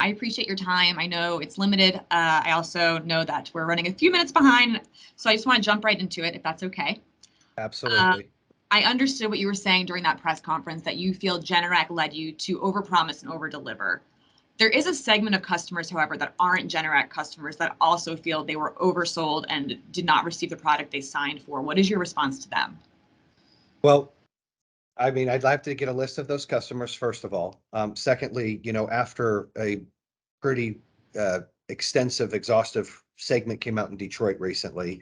I appreciate your time. I know it's limited. I also know that we're running a few minutes behind, so I just want to jump right into it, if that's okay. Absolutely. I understood what you were saying during that press conference, that you feel Generac led you to overpromise and overdeliver. There is a segment of customers, however, that aren't Generac customers that also feel they were oversold and did not receive the product they signed for. What is your response to them? Well, I mean, I'd like to get a list of those customers, first of all. Secondly, after a pretty extensive, exhaustive segment came out in Detroit recently,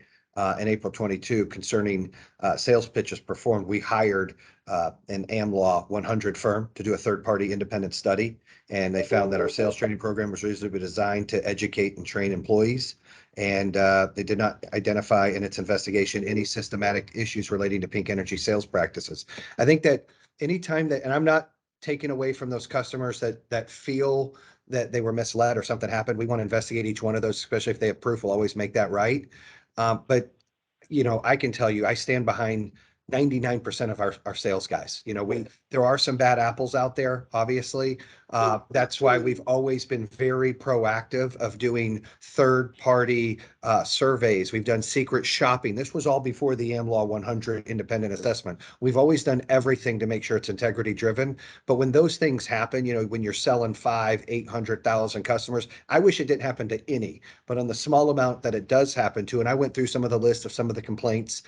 in April 22 concerning sales pitches performed, we hired an AmLaw 100 firm to do a third-party independent study, and they found that our sales training program was reasonably designed to educate and train employees. And they did not identify in its investigation any systematic issues relating to Pink Energy sales practices. I think that anytime that, and I'm not taking away from those customers that feel that they were misled or something happened, we want to investigate each one of those, especially if they have proof. We'll always make that right. But I can tell you, I stand behind 99% of our sales guys. There are some bad apples out there, obviously. That's why we've always been very proactive of doing third-party surveys. We've done secret shopping. This was all before the AmLaw 100 independent assessment. We've always done everything to make sure it's integrity driven. But when those things happen, when you're selling 800,000 customers, I wish it didn't happen to any. But on the small amount that it does happen to, and I went through some of the list of some of the complaints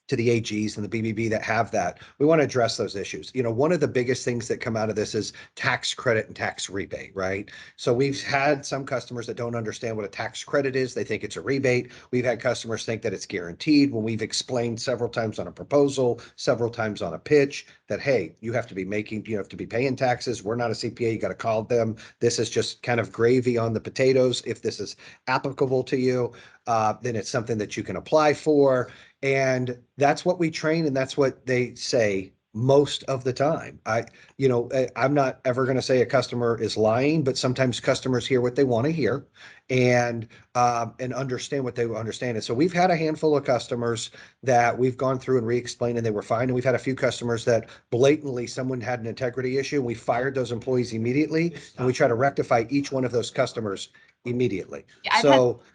to the AGs and the BBB that have that, we want to address those issues. One of the biggest things that come out of this is tax credit and tax rebate, right? So we've had some customers that don't understand what a tax credit is. They think it's a rebate. We've had customers think that it's guaranteed when we've explained several times on a proposal, several times on a pitch that, hey, you have to be paying taxes. We're not a CPA. You got to call them. This is just kind of gravy on the potatoes. If this is applicable to you, then it's something that you can apply for. And that's what we train, and that's what they say most of the time. I'm not ever going to say a customer is lying, but sometimes customers hear what they want to hear and understand what they understand. And so we've had a handful of customers that we've gone through and re-explained, and they were fine. And we've had a few customers that blatantly someone had an integrity issue, and we fired those employees immediately, and we try to rectify each one of those customers immediately. Yeah, I've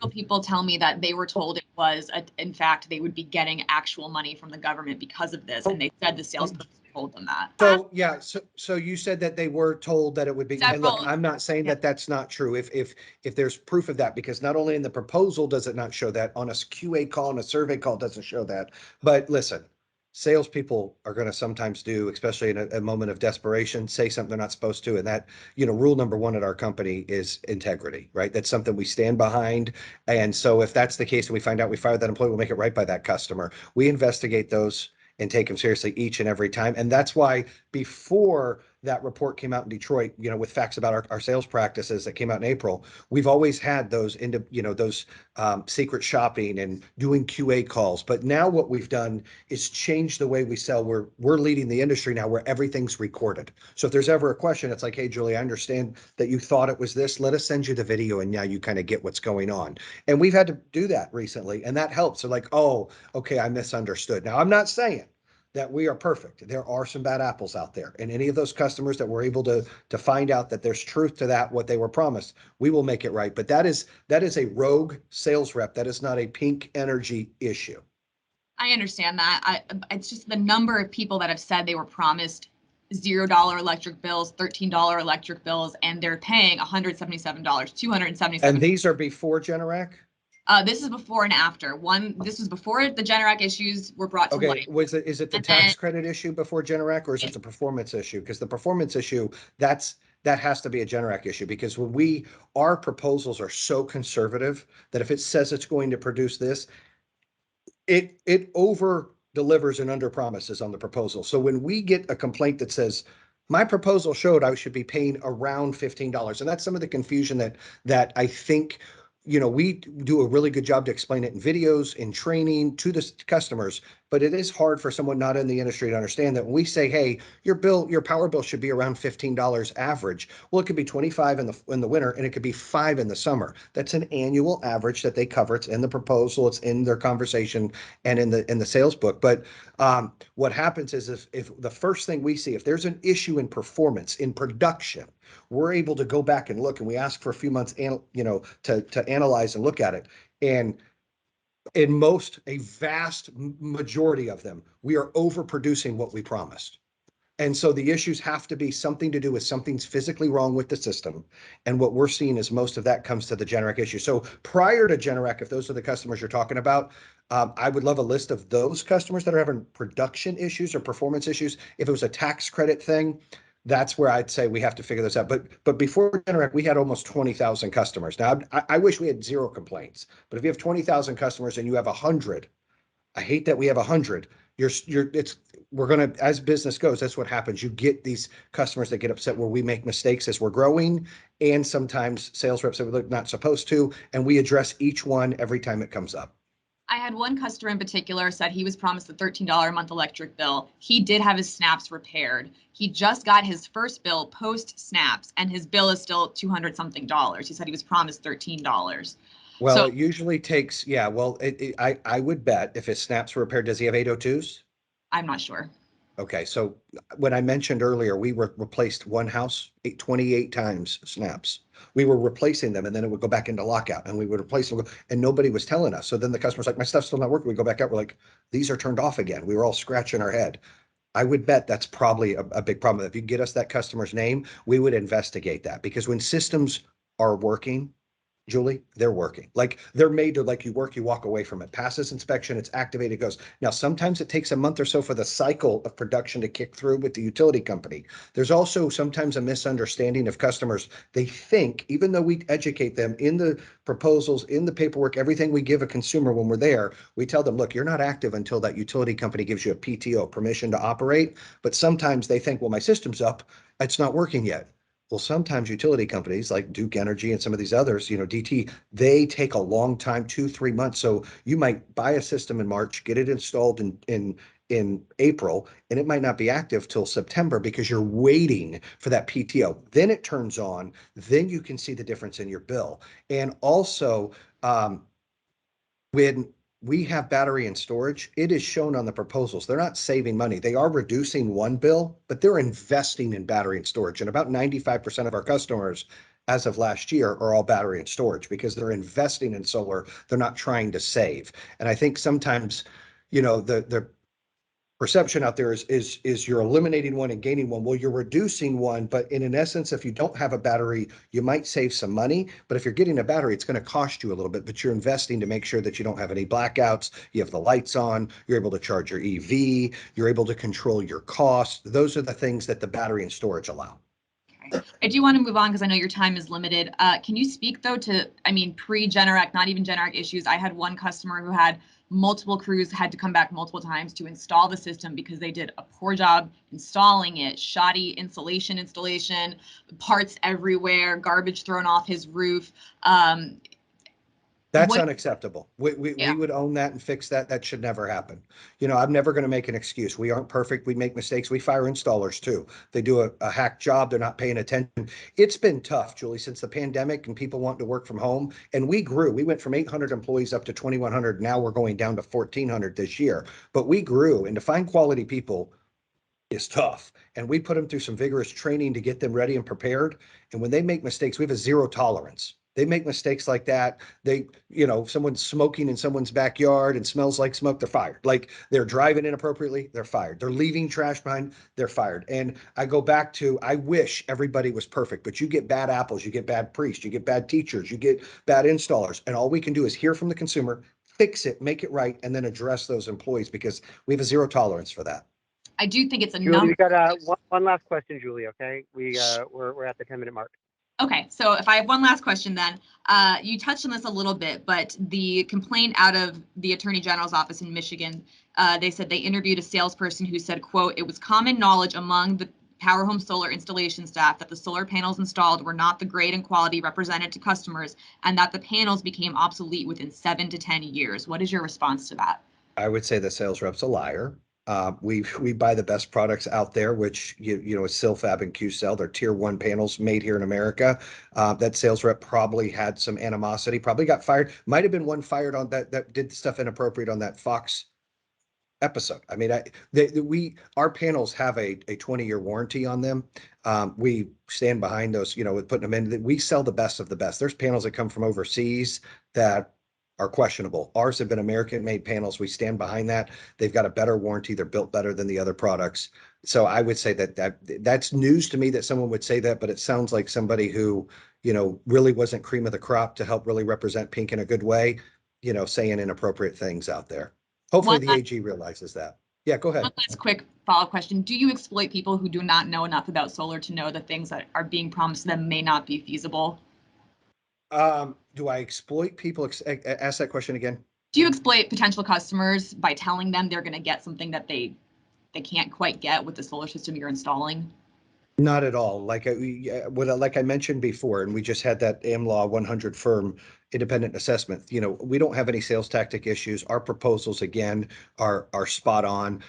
had people tell me that they were told it was, in fact, they would be getting actual money from the government because of this, and they said the salesperson told them that. So yeah, so you said that they were told that it would be. And look, I'm not saying that that's not true. If there's proof of that, because not only in the proposal does it not show that, on a QA call and a survey call it doesn't show that. But listen, salespeople are going to sometimes do, especially in a moment of desperation, say something they're not supposed to. And that, rule number one at our company is integrity, right? That's something we stand behind. And so if that's the case and we find out we fired that employee, we'll make it right by that customer. We investigate those and take them seriously each and every time. And that's why before that report came out in Detroit, with facts about our sales practices that came out in April, we've always had those secret shopping and doing QA calls. But now what we've done is change the way we sell. We're leading the industry now where everything's recorded. So if there's ever a question, it's like, hey, Julie, I understand that you thought it was this. Let us send you the video, and now you kind of get what's going on. And we've had to do that recently, and that helps. So like, oh, okay, I misunderstood. Now, I'm not saying that we are perfect. There are some bad apples out there, and any of those customers that were able to find out that there's truth to that, what they were promised, we will make it right. But that is a rogue sales rep. That is not a Pink Energy issue. I understand that. It's just the number of people that have said they were promised $0 electric bills, $13 electric bills, and they're paying $177, $277. And these are before Generac? This is before and after. This was before the Generac issues were brought to light. Is it the tax credit issue before Generac, or is it the performance issue? Because the performance issue, that has to be a Generac issue, because when our proposals are so conservative that if it says it's going to produce this, it over delivers and under promises on the proposal. So when we get a complaint that says, my proposal showed I should be paying around $15, and that's some of the confusion that I think we do a really good job to explain it in videos, in training to the customers, but it is hard for someone not in the industry to understand that when we say, hey, your power bill should be around $15 average. Well, it could be 25 in the winter, and it could be 5 in the summer. That's an annual average that they cover. It's in the proposal, it's in their conversation, and in the sales book. But what happens is if the first thing we see, if there's an issue in performance, in production, we're able to go back and look, and we ask for a few months, to analyze and look at it. And in a vast majority of them, we are overproducing what we promised. And so the issues have to be something to do with something's physically wrong with the system. And what we're seeing is most of that comes to the Generac issue. So prior to Generac, if those are the customers you're talking about, I would love a list of those customers that are having production issues or performance issues. If it was a tax credit thing, that's where I'd say we have to figure this out. But before Generac, we had almost 20,000 customers. Now, I wish we had zero complaints, but if you have 20,000 customers and you have 100, I hate that we have 100. We're going to, as business goes, that's what happens. You get these customers that get upset where we make mistakes as we're growing, and sometimes sales reps that we're not supposed to, and we address each one every time it comes up. I had one customer in particular said he was promised a $13 a month electric bill. He did have his snaps repaired. He just got his first bill post snaps, and his bill is still $200 something. He said he was promised $13. Well, So it usually takes, yeah, well, I would bet if his snaps were repaired, does he have 802s? I'm not sure. Okay, so when I mentioned earlier, we replaced one house 28 times snaps. We were replacing them, and then it would go back into lockout, and we would replace them, and nobody was telling us. So then the customer's like, my stuff's still not working. We go back out, we're like, these are turned off again. We were all scratching our head. I would bet that's probably a big problem. If you get us that customer's name, we would investigate that, because when systems are working, Julie, they're working. Like, they're made to, like, you work, you walk away from it. Passes inspection, it's activated, goes. Now, sometimes it takes a month or so for the cycle of production to kick through with the utility company. There's also sometimes a misunderstanding of customers. They think, even though we educate them in the proposals, in the paperwork, everything we give a consumer when we're there, we tell them, look, you're not active until that utility company gives you a PTO, permission to operate. But sometimes they think, well, my system's up, it's not working yet. Well, sometimes utility companies like Duke Energy and some of these others, DT, they take a long time, 2-3 months. So you might buy a system in March, get it installed in April, and it might not be active till September because you're waiting for that PTO. Then it turns on, then you can see the difference in your bill. And also, when we have battery and storage, it is shown on the proposals. They're not saving money. They are reducing one bill, but they're investing in battery and storage. And about 95% of our customers, as of last year, are all battery and storage because they're investing in solar. They're not trying to save. And I think sometimes, the perception out there is you're eliminating one and gaining one. Well, you're reducing one, but in essence, if you don't have a battery, you might save some money. But if you're getting a battery, it's going to cost you a little bit, but you're investing to make sure that you don't have any blackouts. You have the lights on, you're able to charge your EV, you're able to control your cost. Those are the things that the battery and storage allow. I do want to move on because I know your time is limited. Can you speak though to, pre-Generac, not even Generac issues? I had one customer who had multiple crews, had to come back multiple times to install the system because they did a poor job installing it, shoddy installation, parts everywhere, garbage thrown off his roof. That's unacceptable. We Yeah. would own that and fix that. That should never happen. I'm never going to make an excuse. We aren't perfect. We make mistakes. We fire installers too. They do a hack job. They're not paying attention. It's been tough, Julie, since the pandemic and people wanting to work from home. And we grew. We went from 800 employees up to 2,100. Now we're going down to 1,400 this year. But we grew, and to find quality people is tough. And we put them through some vigorous training to get them ready and prepared. And when they make mistakes, we have a zero tolerance. They make mistakes like that. Someone's smoking in someone's backyard and smells like smoke, they're fired. Like, they're driving inappropriately, they're fired. They're leaving trash behind, they're fired. And I go back to, I wish everybody was perfect, but you get bad apples, you get bad priests, you get bad teachers, you get bad installers. And all we can do is hear from the consumer, fix it, make it right, and then address those employees, because we have a zero tolerance for that. I do think it's a Julie, number. we got one last question, Julie. Okay, we're at the 10-minute mark. Okay, so if I have one last question then, you touched on this a little bit, but the complaint out of the Attorney General's office in Michigan, they said they interviewed a salesperson who said, quote, it was common knowledge among the Power Home Solar installation staff that the solar panels installed were not the grade and quality represented to customers, and that the panels became obsolete within 7 to 10 years. What is your response to that? I would say the sales rep's a liar. We buy the best products out there, which is Silfab and Q-Cell. They're tier 1 panels made here in America. That sales rep probably had some animosity, probably got fired. Might have been one fired on that did stuff inappropriate on that Fox episode. I mean, our panels have a 20-year warranty on them. We stand behind those, with putting them in. We sell the best of the best. There's panels that come from overseas that are questionable. Ours have been American-made panels. We stand behind that. They've got a better warranty. They're built better than the other products. So I would say that's news to me that someone would say that, but it sounds like somebody who, really wasn't cream of the crop to help really represent Pink in a good way, saying inappropriate things out there. Hopefully One the last, AG realizes that. Yeah, go one ahead. last quick follow-up question. Do you exploit people who do not know enough about solar to know the things that are being promised to them may not be feasible? Do I exploit people? Ask that question again. Do you exploit potential customers by telling them they're going to get something that they can't quite get with the solar system you're installing? Not at all. Like I mentioned before, and we just had that AmLaw 100 firm independent assessment. We don't have any sales tactic issues. Our proposals, again, are spot on.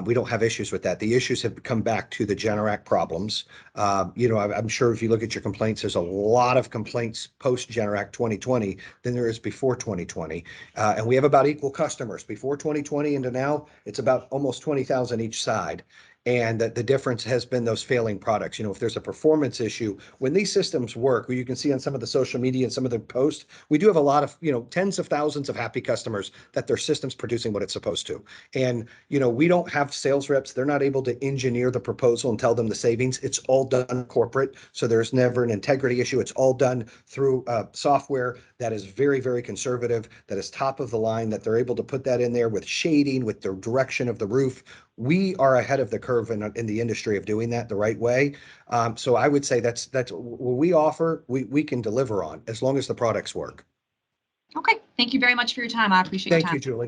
We don't have issues with that. The issues have come back to the Generac problems. I'm sure if you look at your complaints, there's a lot of complaints post Generac 2020 than there is before 2020. And we have about equal customers. Before 2020 and to now, it's about almost 20,000 each side. And the difference has been those failing products. If there's a performance issue, when these systems work, you can see on some of the social media and some of the posts, we do have a lot of, tens of thousands of happy customers that their system's producing what it's supposed to. And, we don't have sales reps. They're not able to engineer the proposal and tell them the savings. It's all done corporate. So there's never an integrity issue. It's all done through software that is very, very conservative, that is top of the line, that they're able to put that in there with shading, with the direction of the roof. We are ahead of the curve in the industry of doing that the right way. So I would say that's what we offer. We can deliver on as long as the products work. Okay. Thank you very much for your time. I appreciate your Thank time. you, Julie.